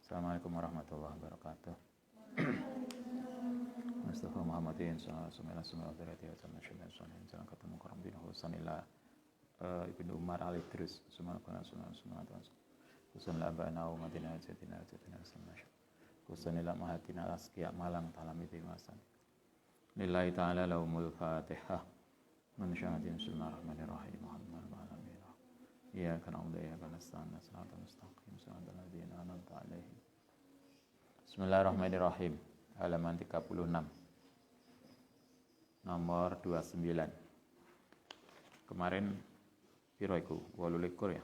Assalamualaikum warahmatullahi wabarakatuh. Mustafa Muhammadin sallallahu alaihi wasallam ketemu Quran bin Husanillah Ibnu Umar al-Idris Sumanakuna Husan labana wa madina jatina samash Husanillah mahatina asqiya malang talami bimasan lillahi ta'ala lahumul fatihah man syahadin bismillahirrahmanirrahim Muhammad alamin ya kana udaya kana stan salatu mustaqim salatu ladzina an'amta alaihim. Bismillahirrahmanirrahim. Halaman 36. Nomor 29. Kemarin piro iku? 28 ya.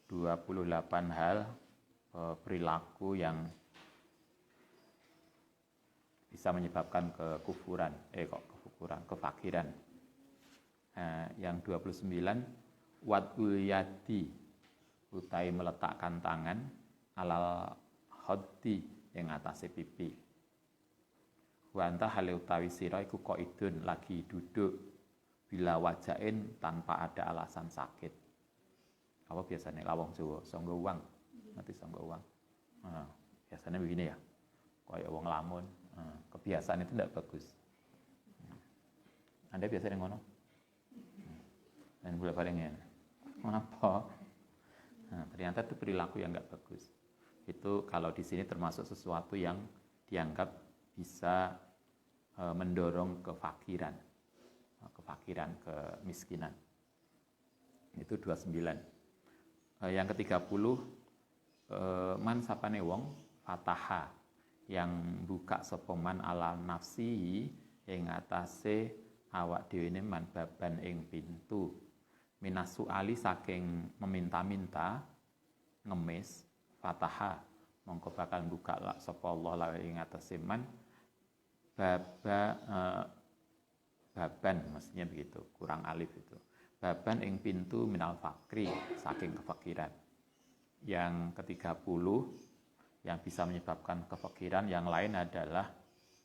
28 hal perilaku yang bisa menyebabkan kefakiran. Yang 29 wadul yadi utai meletakkan tangan alal hoddi yang atase pipi. Wa anta hale utawi sira iku qaidun lagi duduk bila wajain tanpa ada alasan sakit. Apa biasanya lawang Jawa, sangga uang. Nanti sangga uang. Biasanya begini ya. Kayak wong lamun. Kebiasaan itu tidak bagus. Anda biasanya ngono? Dan boleh palingnya. Kenapa? Ternyata itu perilaku yang enggak bagus. Itu kalau di sini termasuk sesuatu yang dianggap bisa mendorong kefakiran, kemiskinan. Itu 29. Yang ke-30 man sapane wong fataha yang buka sapa man ala nafsi ing atase awak dhewe ne man baban ing pintu minasu ali saking meminta-minta ngemis fataha mongko bakal buka sapa Allah la ing atase man baban maksudnya begitu, kurang alif itu. Baban ing pintu minal fakri saking kefakiran. Yang ke-30 yang bisa menyebabkan kefakiran yang lain adalah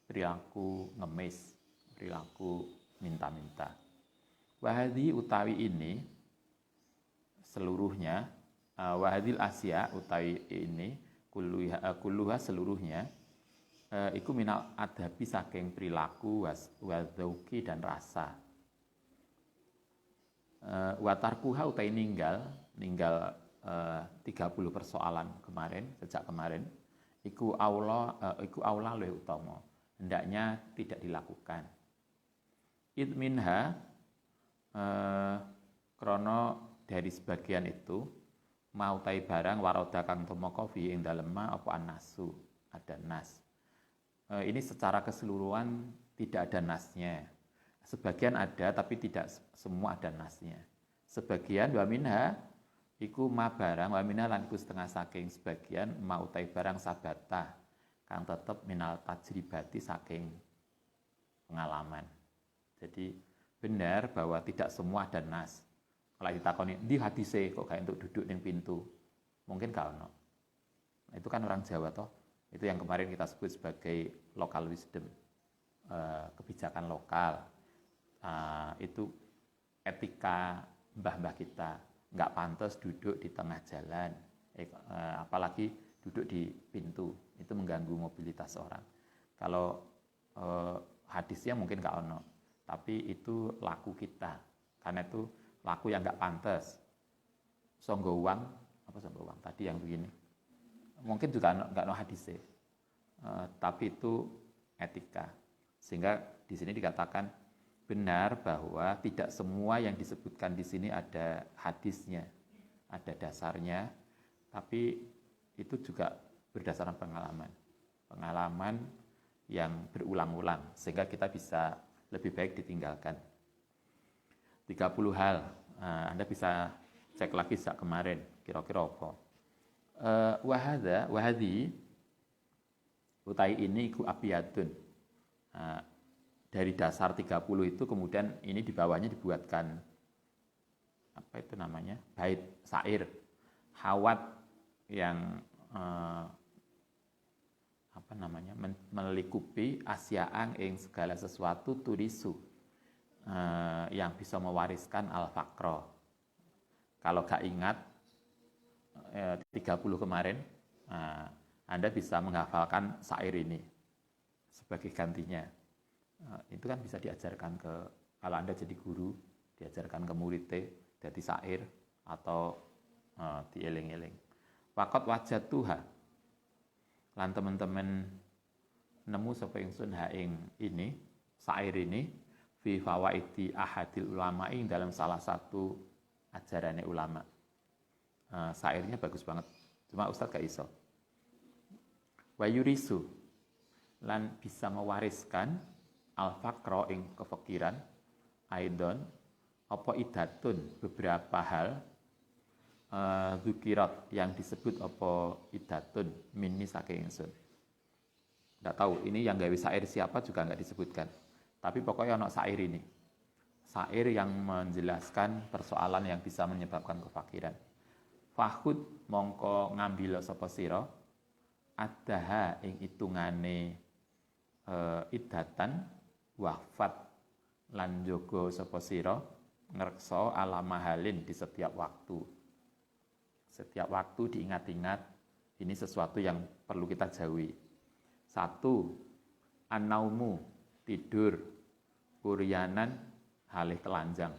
perilaku ngemis, perilaku minta-minta. Wahadi utawi ini seluruhnya wahadil asya utawi ini kulluha seluruhnya iku minal adabi saking perilaku wadzauki dan rasa. Watarkuha utai ninggal 30 persoalan sejak kemarin iku aula luwih utama, hendaknya tidak dilakukan. Idminha krono dari sebagian itu mau tai barang waroda kang tumeka fi ing dalem apa annasu, ada nas. Ini secara keseluruhan tidak ada nasnya. Sebagian ada tapi tidak semua ada nasnya. Sebagian wa minha iku ma barang wa minha lan iku setengah saking sebagian ma utai barang sabata kang tetep minal tajribati saking pengalaman. Jadi benar bahwa tidak semua ada nas. Kalau ditakoni di hadise kok gak untuk duduk ning pintu. Mungkin gak ono. Itu kan orang Jawa toh. Itu yang kemarin kita sebut sebagai local wisdom, kebijakan lokal. Itu etika mbah-mbah kita, nggak pantas duduk di tengah jalan, apalagi duduk di pintu, itu mengganggu mobilitas orang. Kalau hadisnya mungkin nggak ono, tapi itu laku kita, karena itu laku yang nggak pantas. Songgo uang, apa songgo uang? Tadi yang begini. Mungkin juga nggak no hadisnya, tapi itu etika. Sehingga di sini dikatakan benar bahwa tidak semua yang disebutkan di sini ada hadisnya, ada dasarnya, tapi itu juga berdasarkan pengalaman yang berulang-ulang, sehingga kita bisa lebih baik ditinggalkan. 30 hal, Anda bisa cek lagi sejak kemarin, kira-kira apa. Wahadi utai ini iku abiyatun. Dari dasar 30 itu kemudian ini di bawahnya dibuatkan apa itu namanya? Bait syair. Hawat yang melikupi asya'ang ing segala sesuatu turisu yang bisa mewariskan al-faqra. Kalau gak ingat 30 kemarin, Anda bisa menghafalkan syair ini sebagai gantinya. Itu kan bisa diajarkan kalau Anda jadi guru, diajarkan ke muridnya, jadi syair atau dieling-eling. Wakot wajat tuha, lan teman-teman nemu sapa ingsun ha ing ini, syair ini, fi fawaidi ahadil ulama ing dalam salah satu ajarannya ulama. Syairnya bagus banget, cuma Ustadz gak iso. Wayurisu, lan bisa mewariskan al-faqra ing kefikiran, aidon, apa idatun beberapa hal, zukirat yang disebut apa idatun minni saking ingsun. Nggak tahu, ini yang gawe syair siapa juga nggak disebutkan. Tapi pokoknya ono syair ini. Syair yang menjelaskan persoalan yang bisa menyebabkan kefakiran. Fahud mongko ngambil sapa sira adaha ing itungane idatan wafat lan jaga sapa sira ngreksa ala mahalin di setiap waktu. Setiap waktu diingat-ingat, ini sesuatu yang perlu kita jauhi. 1. Annaumu, tidur, uryanan, halih telanjang.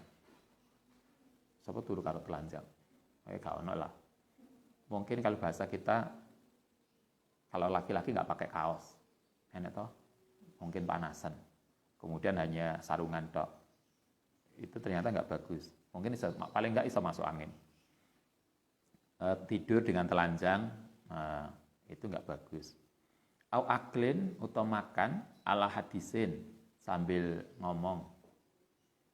Siapa turu karo telanjang? Gak ono lah. Mungkin kalau bahasa kita, kalau laki-laki nggak pakai kaos, enak toh? Mungkin panasan. Kemudian hanya sarungan tok. Itu ternyata nggak bagus. Mungkin paling nggak bisa masuk angin. Tidur dengan telanjang, itu nggak bagus. Au aklin atau makan ala hadisin sambil ngomong,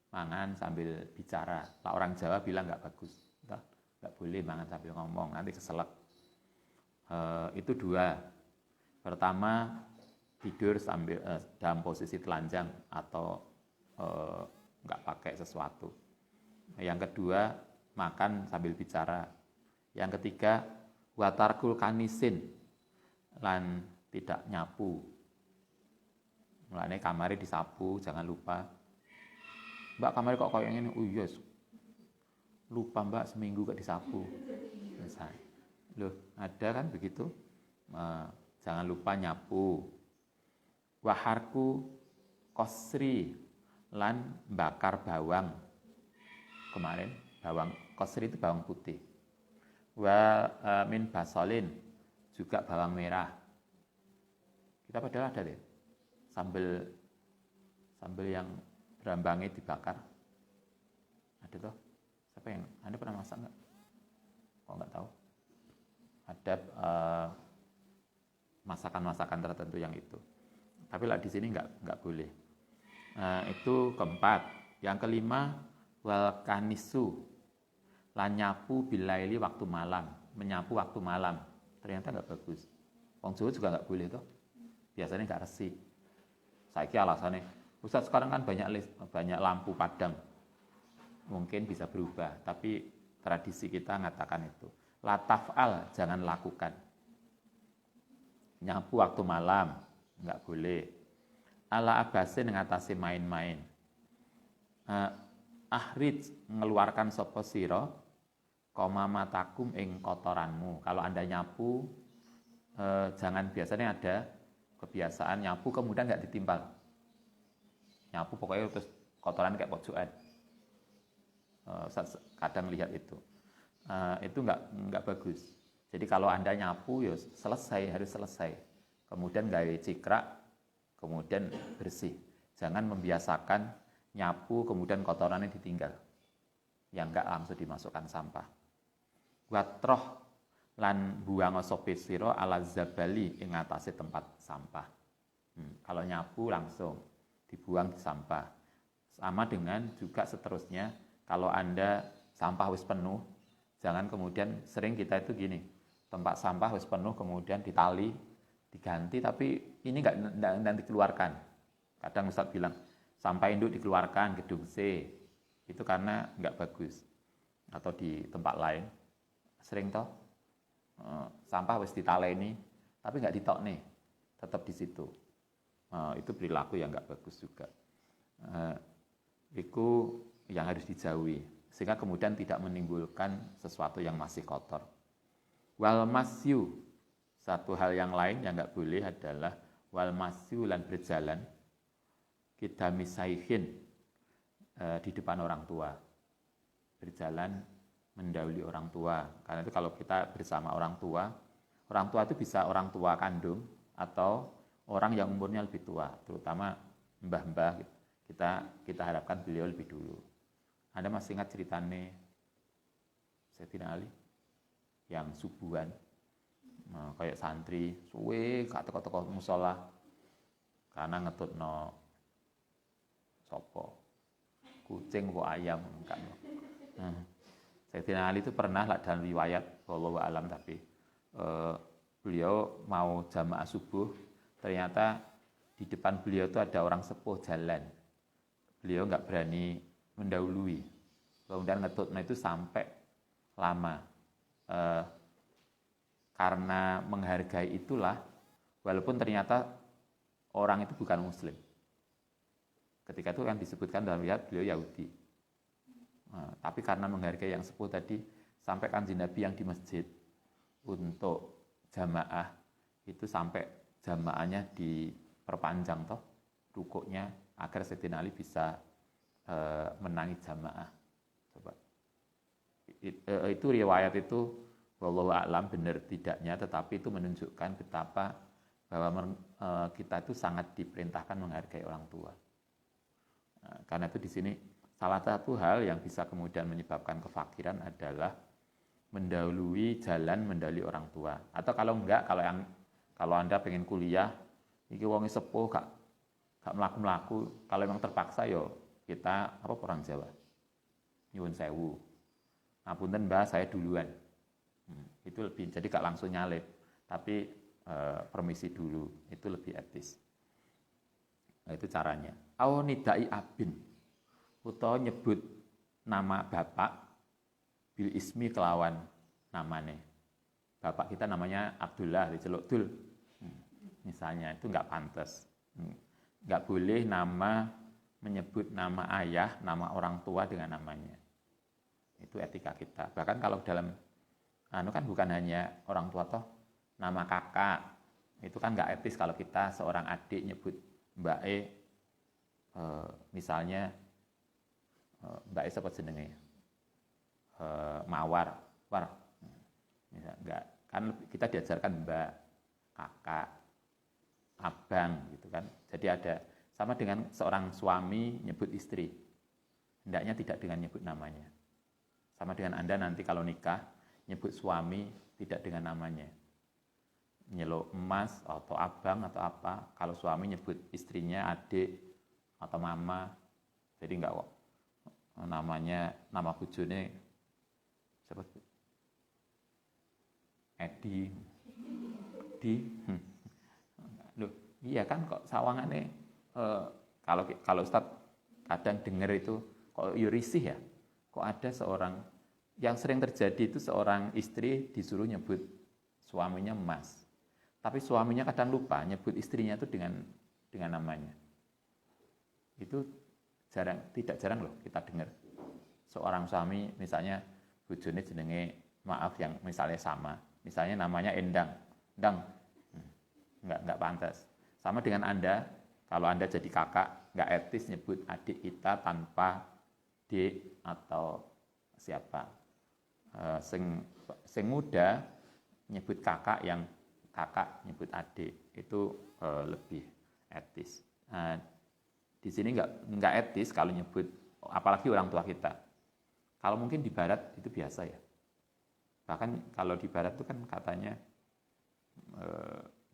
mangan sambil bicara. Lah orang Jawa bilang nggak bagus, nggak boleh mangan sambil ngomong, nanti keselak. Itu 2. Pertama, tidur sambil dalam posisi telanjang atau nggak pakai sesuatu. Yang kedua, makan sambil bicara. Yang ketiga, watarkul kanisin, lan tidak nyapu. Mulane kamare disapu, jangan lupa. Mbak, kamare kok kayak ngene? Oh iya, lupa Mbak, seminggu gak disapu. Misalnya. Loh, ada kan begitu? Jangan lupa nyapu. Waharku kosri, lan bakar bawang. Kemarin bawang kosri itu bawang putih. Wa min basolin, juga bawang merah. Kita padahal ada deh, sambal yang berambangnya dibakar. Ada toh? Siapa yang? Anda pernah masak nggak? Kok nggak tahu? Ada masakan-masakan tertentu yang itu. Tapi lah di sini nggak boleh. Itu keempat. Yang kelima, wal kanisu, lan nyapu bilaili waktu malam, menyapu waktu malam. Ternyata nggak bagus. Wong Jawa juga nggak boleh toh. Biasanya nggak resik. Saiki alasannya, Ustaz sekarang kan banyak lampu padam. Mungkin bisa berubah, tapi tradisi kita mengatakan itu. Lataf'al, jangan lakukan. Nyapu waktu malam, nggak boleh. Ala abasin ngatasi main-main. Ahrij, mengeluarkan sapa sira koma matakum ing kotoranmu. Kalau Anda nyapu, jangan, biasanya ada kebiasaan nyapu kemudian nggak ditimpal. Nyapu pokoknya terus kotoran kayak pojokan. Kadang lihat itu. Itu nggak bagus. Jadi kalau Anda nyapu ya selesai, harus selesai. Kemudian gawe cikrak, kemudian bersih. Jangan membiasakan nyapu kemudian kotorannya ditinggal. Yang nggak langsung dimasukkan sampah. Watroh lan buang sope siro ala zabali ing atase tempat sampah. Kalau nyapu langsung dibuang di sampah. Sama dengan juga seterusnya, kalau Anda sampah wis penuh, jangan kemudian, sering kita itu gini, tempat sampah wis penuh kemudian ditali, diganti, tapi ini nggak dikeluarkan. Kadang Ustadz bilang, sampah induk dikeluarkan gedung C, itu karena nggak bagus. Atau di tempat lain, sering toh, sampah wis ditaleni, tapi nggak ditokne, tetap di situ. Itu perilaku yang nggak bagus juga. Itu yang harus dijauhi, sehingga kemudian tidak menimbulkan sesuatu yang masih kotor. Wal masyu, satu hal yang lain yang nggak boleh adalah wal masyu lan berjalan kita misaihin di depan orang tua, berjalan mendahului orang tua. Karena itu kalau kita bersama orang tua itu bisa orang tua kandung atau orang yang umurnya lebih tua, terutama mbah-mbah. Kita harapkan beliau lebih dulu. Anda masih ingat ceritanya Sayyidina Ali yang subuhan, kayak santri suwe teko musola karena ngetutno sopo kucing kok ayam kan. Sayyidina Ali itu pernah lah dalam riwayat wallahu alam, tapi beliau mau jamaah subuh, ternyata di depan beliau itu ada orang sepuh jalan. Beliau nggak berani mendahului, kemudian ngetutnya itu sampai lama. Karena menghargai itulah, walaupun ternyata orang itu bukan muslim. Ketika itu yang disebutkan dalam riwayat beliau Yahudi. Tapi karena menghargai yang sepuh tadi, sampai kanjeng Nabi yang di masjid untuk jamaah itu sampai jamaahnya diperpanjang toh rukuknya agar Sayyidina Ali bisa menangi jamaah. Coba itu riwayat itu wallahu a'lam benar tidaknya, tetapi itu menunjukkan betapa bahwa kita itu sangat diperintahkan menghargai orang tua. Karena itu di sini salah satu hal yang bisa kemudian menyebabkan kefakiran adalah mendahului orang tua. Atau kalau enggak, kalau Anda pengen kuliah, iki wong sepuh gak mlaku-mlaku, kalau memang terpaksa yo kita orang Jawa. Nyuwun sewu. Ngapunten Mbah, saya duluan. Itu lebih, jadi gak langsung nyalip, tapi permisi dulu, itu lebih etis. Nah, itu caranya. Au nidai abin, utawa nyebut nama bapak bil ismi kelawan namane. Bapak kita namanya Abdullah, diceluk Dul. Misalnya itu enggak pantas. Enggak boleh menyebut nama ayah, nama orang tua dengan namanya. Itu etika kita. Bahkan kalau dalam kan bukan hanya orang tua toh, nama kakak itu kan enggak etis kalau kita seorang adik nyebut Mbak E, misalnya Mbak E siapa jenenge? Mawar, misal, enggak, kan kita diajarkan Mbak, kakak, abang gitu kan. Jadi ada sama dengan seorang suami nyebut istri, hendaknya tidak dengan nyebut namanya. Sama dengan Anda nanti kalau nikah nyebut suami tidak dengan namanya, nyeluk emas atau abang atau apa. Kalau suami nyebut istrinya adik atau mama, jadi enggak kok namanya, nama bojone siapa? Edi. Loh, iya kan kok sawangane kalau Ustaz kadang dengar itu kok risih ya. Kok ada seorang yang sering terjadi itu, seorang istri disuruh nyebut suaminya Mas. Tapi suaminya kadang lupa nyebut istrinya itu dengan namanya. Itu tidak jarang loh kita dengar. Seorang suami misalnya bojone jenenge maaf yang misalnya sama, misalnya namanya Endang, enggak pantas. Sama dengan Anda, kalau Anda jadi kakak, enggak etis nyebut adik kita tanpa Dik atau siapa. Sing muda nyebut kakak, yang kakak nyebut adik, itu lebih etis. Di sini enggak etis kalau nyebut, apalagi orang tua kita. Kalau mungkin di barat itu biasa ya. Bahkan kalau di barat itu kan katanya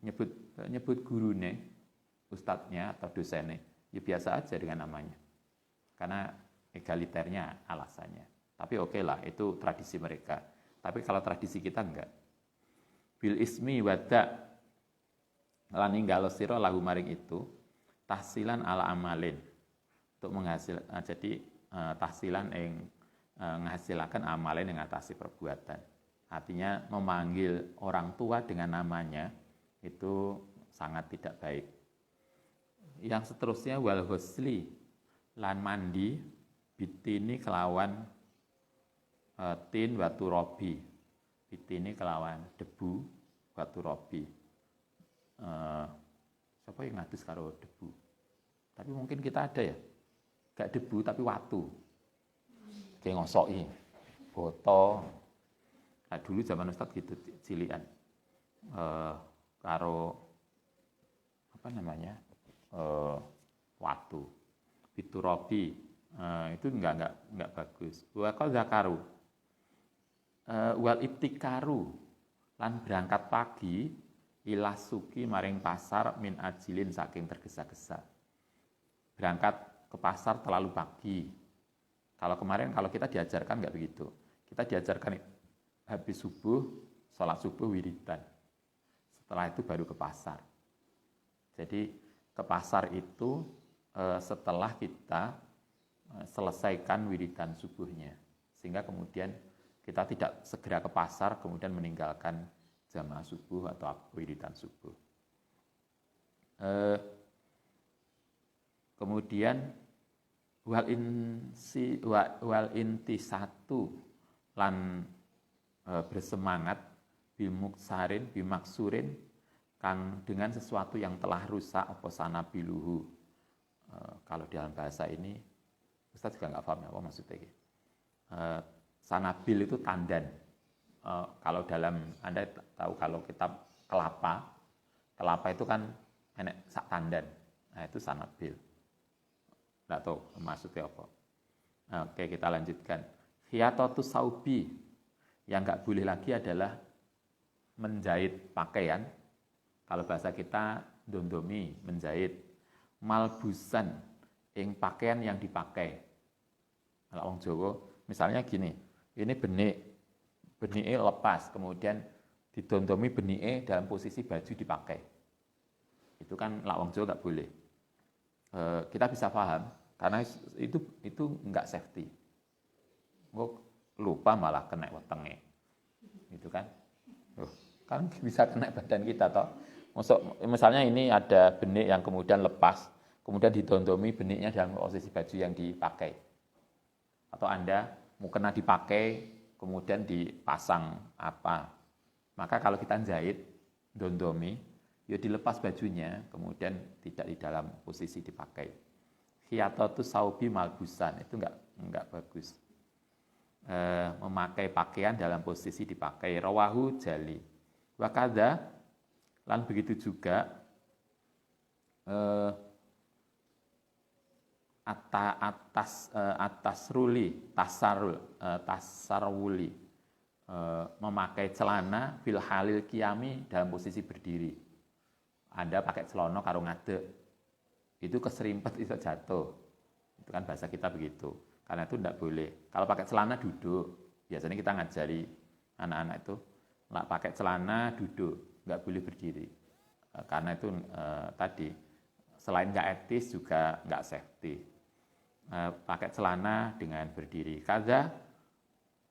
nyebut gurune, ustadznya atau dosennya, ya biasa aja dengan namanya. Karena egaliternya alasannya. Tapi oke lah, itu tradisi mereka. Tapi kalau tradisi kita enggak. Bil ismi wada lan ninggalo sira lahu maring itu tahsilan ala amalin, untuk menghasil, jadi tahsilan yang menghasilkan amalin yang atasi perbuatan. Artinya memanggil orang tua dengan namanya itu sangat tidak baik. Yang seterusnya wal husli lan mandi bitini kelawan tin watu robi, Pitine kelawan debu watu robi. Siapa yang ngadus karo debu? Tapi mungkin kita ada ya, gak debu tapi watu. Kayak ngosoki, boto. Nah, dulu zaman Ustadz gitu cilian. Karo apa namanya? Watu. Biturobi. Itu enggak bagus. Wa qad zakaru. Wal ibtikaru lan berangkat pagi ilah suki maring pasar min ajilin saking tergesa-gesa. Berangkat ke pasar terlalu pagi. Kalau kemarin kalau kita diajarkan enggak begitu. Kita diajarkan habis subuh, sholat subuh wiridan. Setelah itu baru ke pasar. Jadi ke pasar itu setelah kita selesaikan wiridan subuhnya. Sehingga kemudian kita tidak segera ke pasar, kemudian meninggalkan jamaah subuh atau wiridan subuh. Kemudian wal inti satu lan bersemangat bimaksurin kang dengan sesuatu yang telah rusak apa sanabiluhu. Kalau dalam bahasa ini Ustaz juga nggak paham apa maksudnya. Sanabil itu tandan. Kalau dalam Anda tahu kalau kitab kelapa itu kan enek sak tandan. Nah, itu sanabil. Nggak tahu maksudnya apa. Oke, kita lanjutkan. Khiyatatu saubi. Yang nggak boleh lagi adalah menjahit pakaian. Kalau bahasa kita dondomi, menjahit. Malbusan, yang pakaian yang dipakai. Kalau orang Jawa, misalnya gini, ini beniknya lepas, kemudian didondomi beniknya dalam posisi baju dipakai. Itu kan lawang Jawa nggak boleh. Kita bisa paham, karena itu nggak safety. Lupa malah kena wetenge. Gitu kan. Kan bisa kena badan kita toh. Misalnya ini ada benik yang kemudian lepas, kemudian didondomi beniknya dalam posisi baju yang dipakai. Atau Anda mau kena dipakai, kemudian dipasang apa. Maka kalau kita jahit, dondomi, ya dilepas bajunya, kemudian tidak di dalam posisi dipakai. Khiyatatu saubi malbusan, itu enggak bagus. Memakai pakaian dalam posisi dipakai. Rawahu jali. Wakada, lan begitu juga tasarwuli memakai celana fil halil qiyami dalam posisi berdiri. Anda pakai celana karo ngadeg, itu keserimpet bisa jatuh. Itu kan bahasa kita begitu. Karena itu tidak boleh. Kalau pakai celana duduk, biasanya kita ngajari anak-anak itu pakai celana duduk, nggak boleh berdiri. Karena itu tadi selain nggak etis juga nggak safety. Pakai celana dengan berdiri. Kaza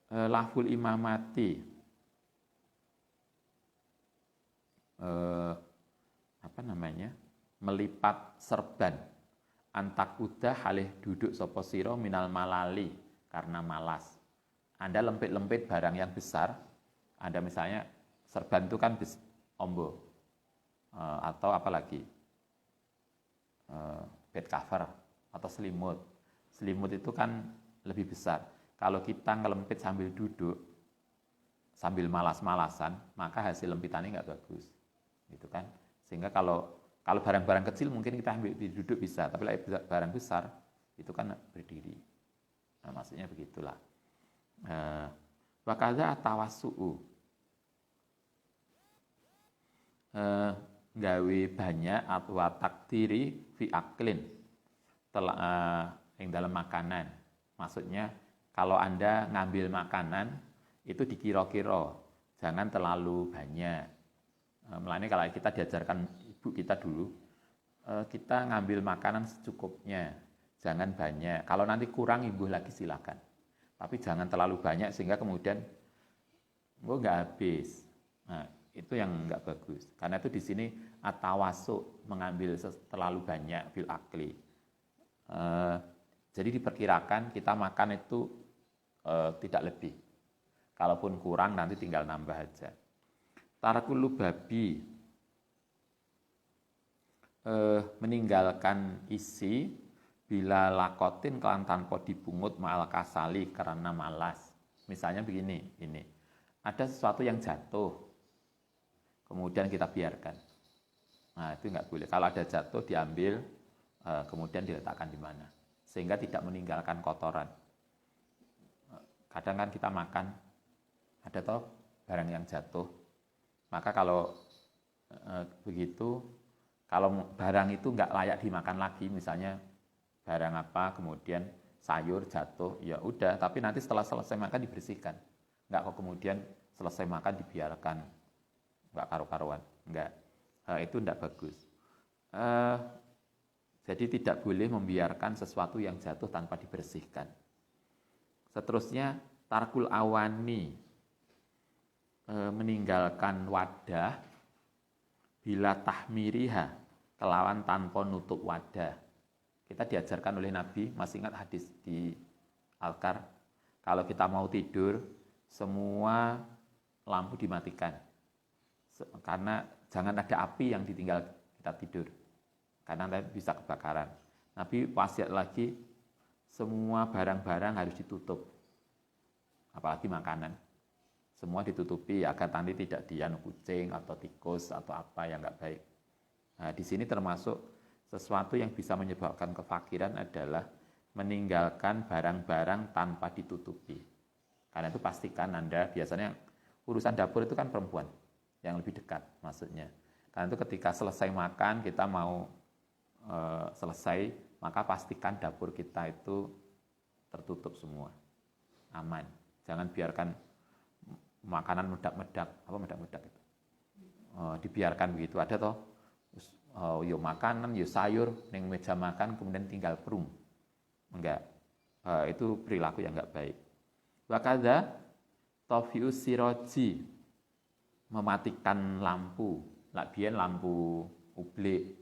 laful imamati. Melipat serban. Antakuda halih duduk sapa sira minal malali karena malas. Anda lempit-lempit barang yang besar. Anda misalnya serban itu kan ombo atau apalagi bed cover atau selimut. Selimut itu kan lebih besar. Kalau kita ngelempit sambil duduk, sambil malas-malasan, maka hasil lempitannya nggak bagus, gitu kan? Sehingga kalau barang-barang kecil mungkin kita ambil di duduk bisa, tapi barang besar itu kan berdiri. Nah, maksudnya begitulah. Wakaza atawasu'u. Gawe banyak atau takdiri fi aklin yang dalam makanan. Maksudnya kalau Anda ngambil makanan itu dikira-kira, jangan terlalu banyak. Mulanya kalau kita diajarkan ibu kita dulu, kita ngambil makanan secukupnya, jangan banyak. Kalau nanti kurang imbuh lagi silakan. Tapi jangan terlalu banyak sehingga kemudian nggak habis. Nah, itu yang nggak bagus. Karena itu di sini atawasuk, mengambil terlalu banyak fil akli. Jadi diperkirakan kita makan itu tidak lebih. Kalaupun kurang nanti tinggal nambah aja. Tarkul lubabi, meninggalkan isi bila lakotin kelan tanpa dibungut ma'al kasali karena malas. Misalnya begini, ini ada sesuatu yang jatuh, kemudian kita biarkan. Nah itu nggak boleh. Kalau ada jatuh diambil, kemudian diletakkan di mana, sehingga tidak meninggalkan kotoran. Kadang kan kita makan, ada toh barang yang jatuh, maka kalau begitu, kalau barang itu nggak layak dimakan lagi, misalnya barang apa, kemudian sayur jatuh, ya udah, tapi nanti setelah selesai makan dibersihkan, nggak kok kemudian selesai makan dibiarkan, nggak karu-karuan, nggak, itu nggak bagus. Jadi tidak boleh membiarkan sesuatu yang jatuh tanpa dibersihkan. Seterusnya tarkul awani, meninggalkan wadah bila tahmiriha, kelawan tanpa nutup wadah. Kita diajarkan oleh Nabi, masih ingat hadis di Al-Kar, kalau kita mau tidur semua lampu dimatikan, karena jangan ada api yang ditinggal kita tidur, karena nanti bisa kebakaran. Nabi wasiat lagi, semua barang-barang harus ditutup, apalagi makanan, semua ditutupi agar nanti tidak dianu kucing atau tikus atau apa yang nggak baik. Nah, di sini termasuk sesuatu yang bisa menyebabkan kefakiran adalah meninggalkan barang-barang tanpa ditutupi. Karena itu pastikan Anda, biasanya urusan dapur itu kan perempuan yang lebih dekat maksudnya. Karena itu ketika selesai makan kita mau selesai, maka pastikan dapur kita itu tertutup semua, aman. Jangan biarkan makanan meledak-meledak, apa meledak-meledak itu, dibiarkan begitu. Ada toh, yo makanan, yo sayur, neng meja makan kemudian tinggal perum, enggak, itu perilaku yang enggak baik. Wakada tofius siroji, mematikan lampu, lagian lampu ublik,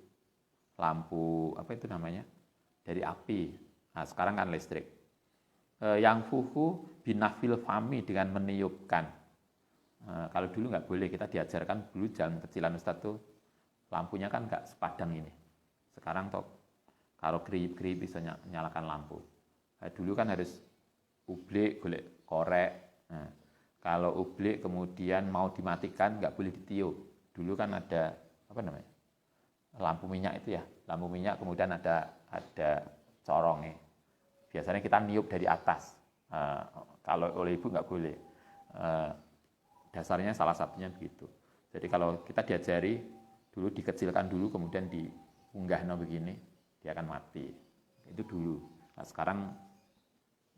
lampu apa itu namanya, dari api. Nah sekarang kan listrik. Yang fuhu binafil fami, dengan meniupkan. Kalau dulu nggak boleh, kita diajarkan dulu zaman kecilan Ustadz tuh lampunya kan nggak sepadang ini. Sekarang toh kalau gerip-gerip bisa nyalakan lampu. Dulu kan harus ublik, golek korek. Nah, kalau ublik kemudian mau dimatikan nggak boleh ditiup. Dulu kan ada apa namanya, lampu minyak itu ya, lampu minyak kemudian ada corongnya. Biasanya kita niup dari atas. Kalau oleh ibu nggak boleh. Dasarnya salah satunya begitu. Jadi kalau kita diajari dulu, dikecilkan dulu kemudian diunggah begini, dia akan mati. Itu dulu. Nah sekarang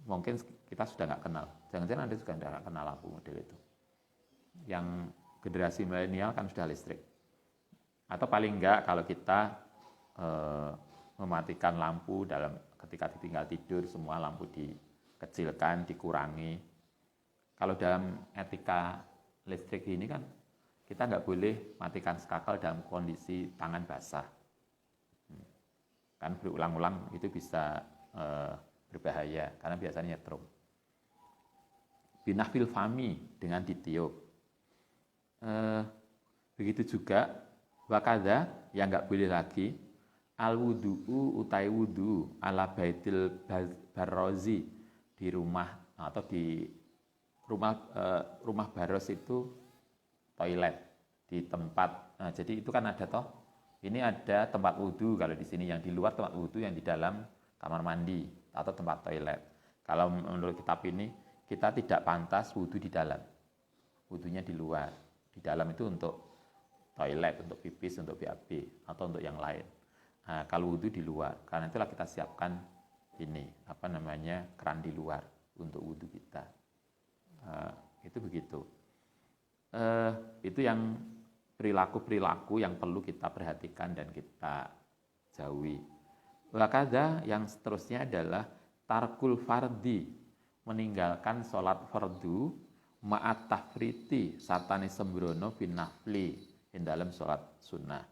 mungkin kita sudah nggak kenal. Jangan-jangan Anda juga nggak kenal lampu model itu. Yang generasi milenial kan sudah listrik. Atau paling enggak kalau kita mematikan lampu ketika ditinggal tidur, semua lampu dikecilkan, dikurangi. Kalau dalam etika listrik ini kan kita nggak boleh matikan skakal dalam kondisi tangan basah. Kan berulang-ulang itu bisa berbahaya karena biasanya nyetrum. Binafil fami, dengan ditiup. Begitu juga wakada, yang nggak boleh lagi al wudu'u utai wudu ala baitil barrozi, di rumah atau di rumah baros itu toilet di tempat. Nah, jadi itu kan ada toh, ini ada tempat wudu kalau di sini, yang di luar tempat wudu, yang di dalam kamar mandi atau tempat toilet. Kalau menurut kitab ini kita tidak pantas wudu di dalam, wudunya di luar. Di dalam itu untuk toilet, untuk pipis, untuk BAB atau untuk yang lain. Nah, kalau wudu di luar, karena itulah kita siapkan ini apa namanya, keran di luar untuk wudu kita. Itu begitu. Itu yang perilaku-perilaku yang perlu kita perhatikan dan kita jauhi. Wakada, yang seterusnya adalah tarkul fardi, meninggalkan sholat fardu ma'at tafriti sartane sembrono bin nafli, in dalam sholat sunnah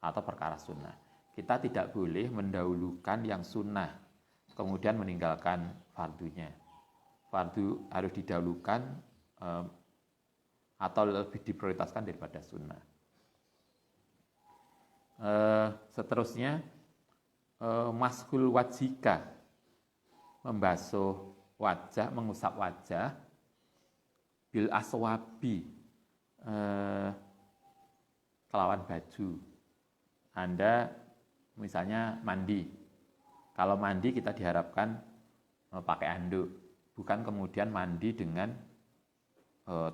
atau perkara sunnah. Kita tidak boleh mendahulukan yang sunnah kemudian meninggalkan fardunya. Fardu harus didahulukan atau lebih diprioritaskan daripada sunnah. Seterusnya mashul wajhika, membasuh wajah, mengusap wajah, bil aswabi, kelawan baju. Anda misalnya mandi, kalau mandi kita diharapkan pakai anduk, bukan kemudian mandi dengan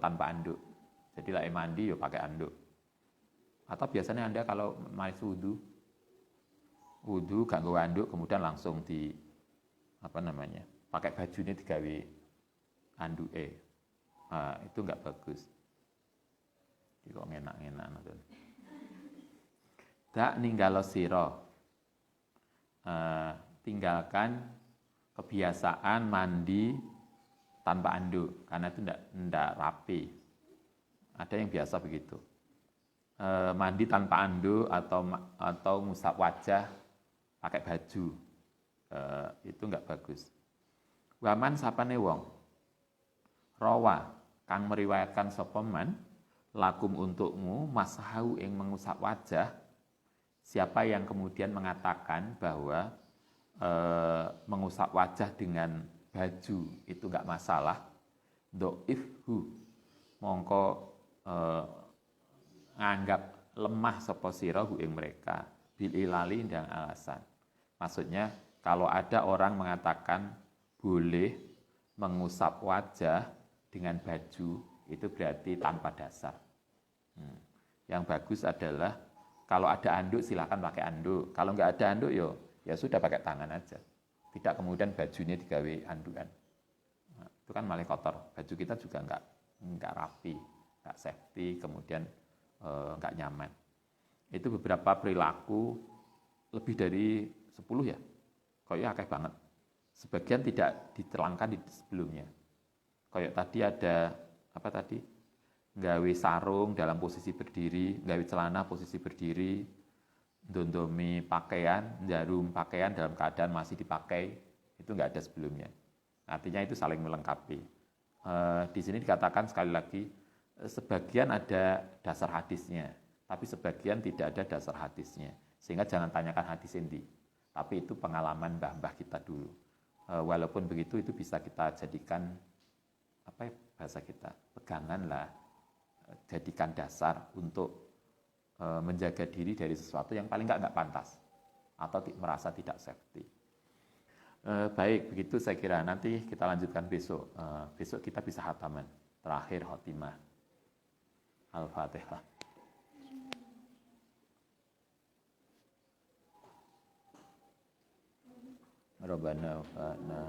tanpa anduk. Jadi lah mandi ya pakai anduk. Atau biasanya Anda kalau masih wudu gak nggawa anduk, kemudian langsung di pakai bajunya digawe anduke. Itu nggak bagus. Jadi kok enak-enak nonton. Tak ninggalo sira, tinggalkan kebiasaan mandi tanpa anduk, karena itu ndak rapi. Ada yang biasa begitu. Mandi tanpa anduk atau ngusap wajah pakai baju, itu enggak bagus. Waman sapane wong rawa kang meriwayatkan sapa man lakum untukmu masahu ing mengusap wajah, siapa yang kemudian mengatakan bahwa mengusap wajah dengan baju itu enggak masalah, dhaifhu mongko nganggap lemah sapa sira ing mereka bil ilali ndang alasan. Maksudnya kalau ada orang mengatakan boleh mengusap wajah dengan baju, itu berarti tanpa dasar. Yang bagus adalah kalau ada anduk silakan pakai anduk. Kalau nggak ada anduk ya sudah pakai tangan aja. Tidak kemudian bajunya digawe andukan. Itu kan malah kotor. Baju kita juga nggak rapi, nggak safety, kemudian nggak nyaman. Itu beberapa perilaku, lebih dari 10 ya, kayaknya akeh banget. Sebagian tidak diterangkan di sebelumnya. Kayak tadi ada nggawe sarung dalam posisi berdiri, nggawe celana posisi berdiri, ndondomi pakaian, jarum pakaian dalam keadaan masih dipakai, itu nggak ada sebelumnya. Artinya itu saling melengkapi. Di sini dikatakan sekali lagi, sebagian ada dasar hadisnya, tapi sebagian tidak ada dasar hadisnya. Sehingga jangan tanyakan hadis ini, tapi itu pengalaman mbah-mbah kita dulu. Walaupun begitu, itu bisa kita jadikan bahasa kita, pegangan lah, jadikan dasar untuk menjaga diri dari sesuatu yang paling nggak pantas atau merasa tidak safety. Baik, begitu saya kira. Nanti kita lanjutkan besok. Besok kita bisa khataman terakhir khotimah. Al-Fatihah. Rabbana fa'na